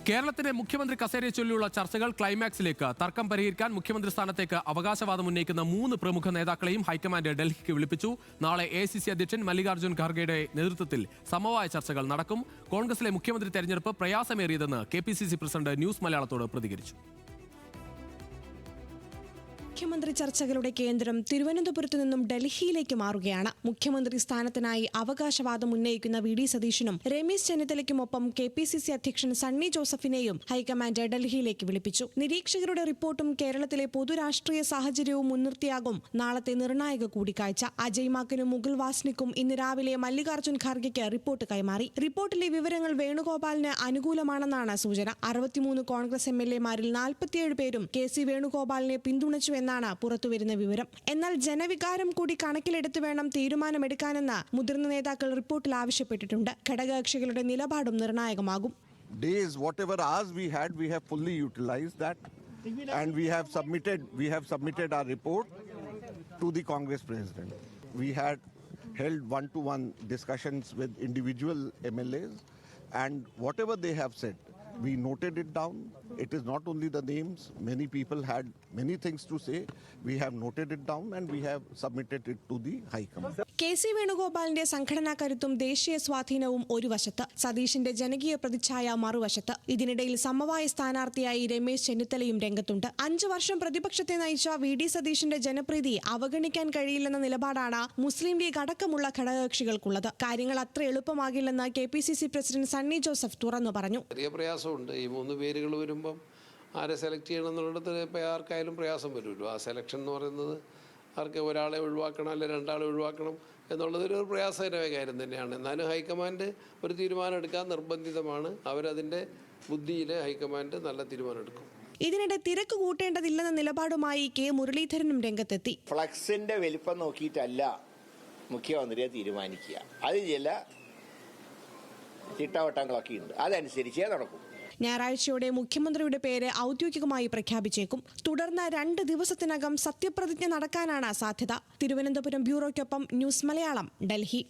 കേരളത്തിലെ മുഖ്യമന്ത്രി കസേരയെ ചൊല്ലിയുള്ള ചർച്ചകൾ ക്ലൈമാക്സിലേക്ക്. തർക്കം പരിഹരിക്കാൻ മുഖ്യമന്ത്രി സ്ഥാനത്തേക്ക് അവകാശവാദം ഉന്നയിക്കുന്ന 3 പ്രമുഖ നേതാക്കളെയും ഹൈക്കമാൻഡ് ഡൽഹിക്ക് വിളിപ്പിച്ചു. നാളെ AICC അധ്യക്ഷൻ മല്ലികാർജ്ജുൻ ഖാർഗെയുടെ നേതൃത്വത്തിൽ സമവായ ചർച്ചകൾ നടക്കും. കോൺഗ്രസിലെ മുഖ്യമന്ത്രി തെരഞ്ഞെടുപ്പ് പ്രയാസമേറിയതെന്ന് KPCC പ്രസിഡന്റ് ന്യൂസ് മലയാളത്തോട് പ്രതികരിച്ചു. മുഖ്യമന്ത്രി ചർച്ചകളുടെ കേന്ദ്രം തിരുവനന്തപുരത്തു നിന്നും ഡൽഹിയിലേക്ക് മാറുകയാണ്. മുഖ്യമന്ത്രി സ്ഥാനത്തിനായി അവകാശവാദം ഉന്നയിക്കുന്ന VD സതീശനും രമേശ് ചെന്നിത്തലയ്ക്കുമൊപ്പം KPCC അധ്യക്ഷൻ സണ്ണി ജോസഫിനെയും ഹൈക്കമാൻഡ് ഡൽഹിയിലേക്ക് വിളിപ്പിച്ചു. നിരീക്ഷകരുടെ റിപ്പോർട്ടും കേരളത്തിലെ പൊതുരാഷ്ട്രീയ സാഹചര്യവും മുൻനിർത്തിയാകും നാളത്തെ നിർണായക കൂടിക്കാഴ്ച. അജയ് മാക്കനും മുകുൾ വാസ്നിക്കും ഇന്ന് രാവിലെ മല്ലികാർജ്ജുൻ ഖാർഗെയ്ക്ക് റിപ്പോർട്ട് കൈമാറി. റിപ്പോർട്ടിലെ വിവരങ്ങൾ വേണുഗോപാലിന് അനുകൂലമാണെന്നാണ് സൂചന. 63 കോൺഗ്രസ് MLA-മാരിൽ 47 പേരും KC വേണുഗോപാലിനെ പിന്തുണച്ചു എന്നാണ് പുറത്തുവരുന്ന വിവരം. എന്നാൽ ജനവികാരം കൂടി കണക്കിലെടുത്ത് വേണം തീരുമാനമെടുക്കാനെന്ന് മുതിർന്ന നേതാക്കൾ റിപ്പോർട്ടിൽ ആവശ്യപ്പെട്ടിട്ടുണ്ട്. ഘടകകക്ഷികളുടെ നിലപാടും നിർണായകമാകും. Days, whatever hours we have fully utilized that, and we have submitted our report to the Congress President. We had held one-to-one discussions with individual MLAs, and whatever they have said, we noted it down. It is not only the names. Many people had many things to say. We have noted it down and we have submitted it to the High Command. KC വേണുഗോപാലിന്റെ സംഘടനാ കരുത്തും ദേശീയ സ്വാധീനവും ഒരു വശത്ത്, സതീശിന്റെ ജനകീയ പ്രതിച്ഛായ മറുവശത്ത്. ഇതിനിടയിൽ സമവായ സ്ഥാനാർത്ഥിയായി രമേശ് ചെന്നിത്തലയും രംഗത്തുണ്ട്. 5 വർഷം പ്രതിപക്ഷത്തെ നയിച്ച VD സതീശിന്റെ ജനപ്രീതി അവഗണിക്കാൻ കഴിയില്ലെന്ന നിലപാടാണ് മുസ്ലിം ലീഗ് അടക്കമുള്ള ഘടകകക്ഷികൾക്കുള്ളത്. കാര്യങ്ങൾ അത്ര എളുപ്പമാകില്ലെന്ന് KPCC പ്രസിഡന്റ് സണ്ണി ജോസഫ് തുറന്നു പറഞ്ഞു. പ്രയാസമുണ്ട്. ഈ 3 പേരുകൾ വരുമ്പം ആരെ സെലക്ട് ചെയ്യണം എന്നുള്ളത് ഇപ്പോൾ ആർക്കായാലും പ്രയാസം വരുമല്ലോ. ആ സെലക്ഷൻ എന്ന് പറയുന്നത് ആർക്ക് ഒരാളെ ഒഴിവാക്കണം അല്ലെങ്കിൽ 2 ആളെ ഒഴിവാക്കണം എന്നുള്ളതൊരു പ്രയാസകരമായ കാര്യം തന്നെയാണ്. എന്നാലും ഹൈക്കമാൻഡ് ഒരു തീരുമാനം എടുക്കാൻ നിർബന്ധിതമാണ്. അവരതിൻ്റെ ബുദ്ധിയിൽ ഹൈക്കമാൻഡ് നല്ല തീരുമാനം എടുക്കും. ഇതിനിടെ തിരക്ക് കൂട്ടേണ്ടതില്ലെന്ന നിലപാടുമായി K മുരളീധരനും രംഗത്തെത്തി. ഫ്ലക്സിന്റെ വലിപ്പം നോക്കിയിട്ടല്ല മുഖ്യമന്ത്രിയെ തീരുമാനിക്കുക. അത് ചില ചിട്ടവട്ടങ്ങളൊക്കെ ഉണ്ട്, അതനുസരിച്ചേ നടക്കും. ഞായറാഴ്ചയോടെ മുഖ്യമന്ത്രിയുടെ പേര് ഔദ്യോഗികമായി പ്രഖ്യാപിച്ചേക്കും. തുടർന്ന് 2 ദിവസത്തിനകം സത്യപ്രതിജ്ഞ നടക്കാനാണ് സാധ്യത. തിരുവനന്തപുരം ബ്യൂറോയ്ക്കൊപ്പം ന്യൂസ് മലയാളം, ഡൽഹി.